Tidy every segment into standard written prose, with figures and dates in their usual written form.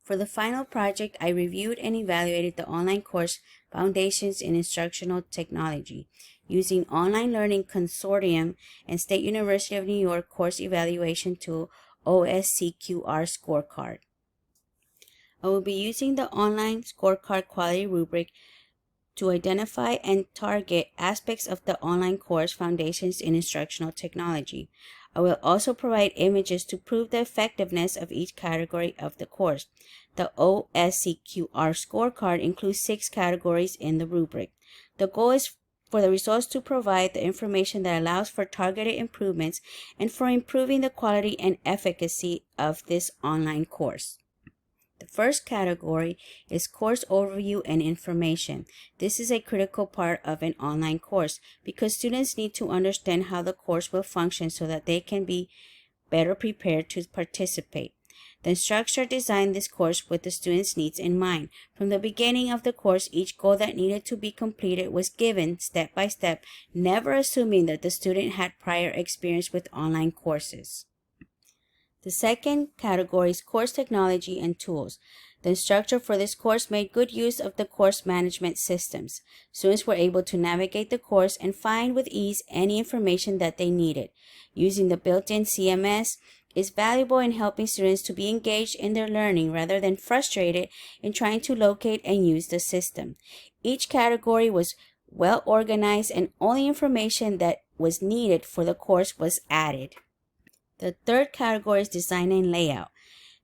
For the final project, I reviewed and evaluated the online course Foundations in Instructional Technology using Online Learning Consortium and State University of New York course evaluation tool OSCQR scorecard. I will be using the online scorecard quality rubric to identify and target aspects of the online course Foundations in Instructional Technology. I will also provide images to prove the effectiveness of each category of the course. The OSCQR scorecard includes 6 categories in the rubric. The goal is for the results to provide the information that allows for targeted improvements and for improving the quality and efficacy of this online course. The first category is course overview and information. This is a critical part of an online course because students need to understand how the course will function so that they can be better prepared to participate. The instructor designed this course with the students' needs in mind. From the beginning of the course, each goal that needed to be completed was given step by step, never assuming that the student had prior experience with online courses. The second category is course technology and tools. The instructor for this course made good use of the course management systems. Students were able to navigate the course and find with ease any information that they needed. Using the built-in CMS is valuable in helping students to be engaged in their learning rather than frustrated in trying to locate and use the system. Each category was well organized and only information that was needed for the course was added. The third category is design and layout.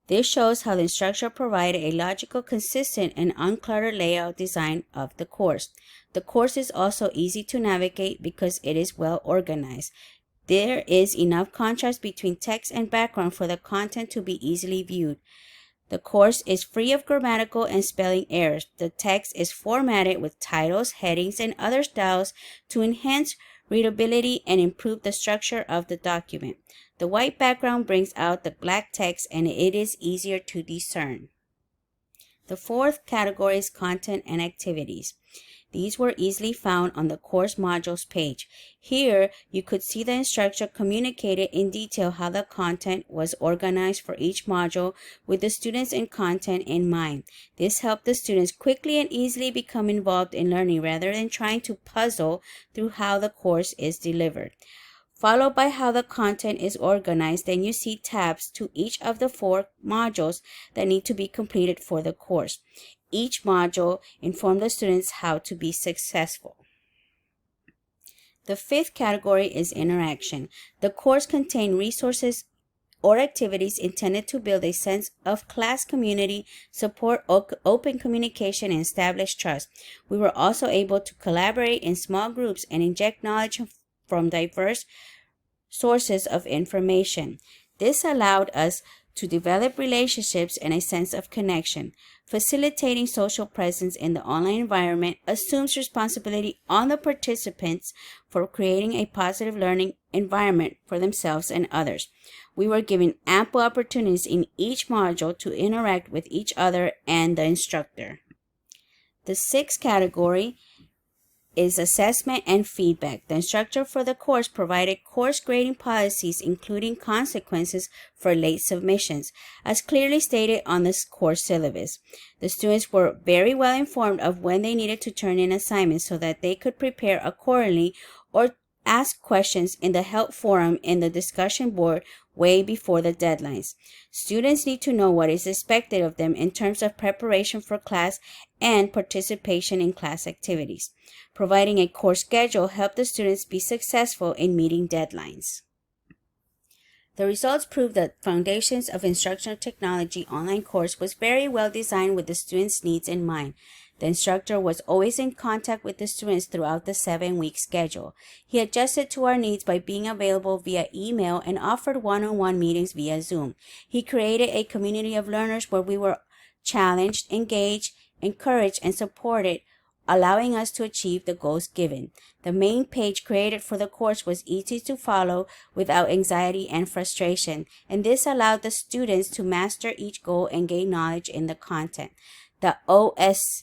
This shows how the instructor provided a logical, consistent, and uncluttered layout design of the course. The course is also easy to navigate because it is well organized. There is enough contrast between text and background for the content to be easily viewed. The course is free of grammatical and spelling errors. The text is formatted with titles, headings, and other styles to enhance readability and improve the structure of the document. The white background brings out the black text and it is easier to discern. The fourth category is content and activities. These were easily found on the course modules page. Here, you could see the instructor communicated in detail how the content was organized for each module with the students and content in mind. This helped the students quickly and easily become involved in learning rather than trying to puzzle through how the course is delivered. Followed by how the content is organized, then you see tabs to each of the 4 modules that need to be completed for the course. Each module informs the students how to be successful. The fifth category is interaction. The course contained resources or activities intended to build a sense of class community, support open communication, and establish trust. We were also able to collaborate in small groups and inject knowledge from diverse sources of information. This allowed us to develop relationships and a sense of connection. Facilitating social presence in the online environment assumes responsibility on the participants for creating a positive learning environment for themselves and others. We were given ample opportunities in each module to interact with each other and the instructor. The sixth category is assessment and feedback. The instructor for the course provided course grading policies, including consequences for late submissions, as clearly stated on the course syllabus. The students were very well informed of when they needed to turn in assignments so that they could prepare accordingly or ask questions in the help forum in the discussion board way before the deadlines. Students need to know what is expected of them in terms of preparation for class and participation in class activities. Providing a course schedule helped the students be successful in meeting deadlines. The results prove that Foundations of Instructional Technology online course was very well designed with the students' needs in mind. The instructor was always in contact with the students throughout the 7-week schedule. He adjusted to our needs by being available via email and offered one-on-one meetings via Zoom. He created a community of learners where we were challenged, engaged, encouraged, and supported, allowing us to achieve the goals given. The main page created for the course was easy to follow without anxiety and frustration, and this allowed the students to master each goal and gain knowledge in the content. The OSCQR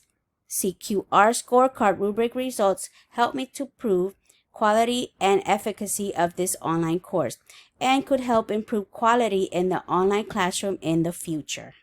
scorecard rubric results helped me to prove quality and efficacy of this online course and could help improve quality in the online classroom in the future.